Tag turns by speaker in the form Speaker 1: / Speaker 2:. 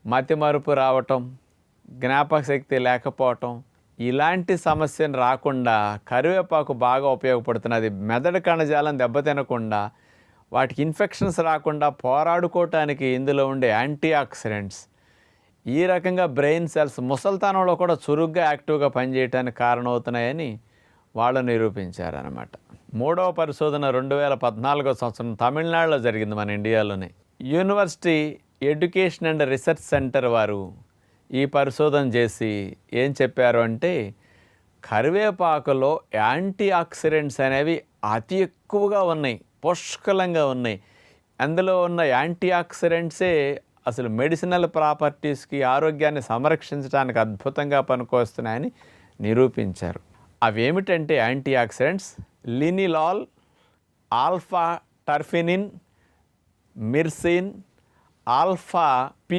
Speaker 1: మతిమరుపు రావటం, జ్ఞాపక శక్తి లేకపోవటం, ఇలాంటి సమస్యను రాకుండా కరివేపాకు బాగా ఉపయోగపడుతున్నది. మెదడు కణజాలం దెబ్బతినకుండా, వాటికి ఇన్ఫెక్షన్స్ రాకుండా పోరాడుకోవటానికి ఇందులో ఉండే యాంటీ ఆక్సిడెంట్స్ ఈ రకంగా బ్రెయిన్ సెల్స్ ముసల్తనంలో కూడా చురుగ్గా యాక్టివ్గా పనిచేయటానికి కారణమవుతున్నాయని వాళ్ళు నిరూపించారనమాట. మూడవ పరిశోధన 2014 సంవత్సరం తమిళనాడులో జరిగింది, మన ఇండియాలోనే. University education and research centre వారు ఈ పరిశోధన చేసి ఏం చెప్పారు అంటే, కరివేపాకులో యాంటీ ఆక్సిడెంట్స్ అనేవి అతి ఎక్కువగా ఉన్నాయి, పుష్కలంగా ఉన్నాయి. అందులో ఉన్న యాంటీ ఆక్సిడెంట్సే అసలు మెడిసినల్ ప్రాపర్టీస్కి, ఆరోగ్యాన్ని సంరక్షించడానికి అద్భుతంగా పనికొస్తున్నాయని నిరూపించారు. అవేమిటంటే యాంటీ ఆక్సిడెంట్స్ లినిలాల్, ఆల్ఫా టర్ఫినిన్, మిర్సిన్, ఆల్ఫా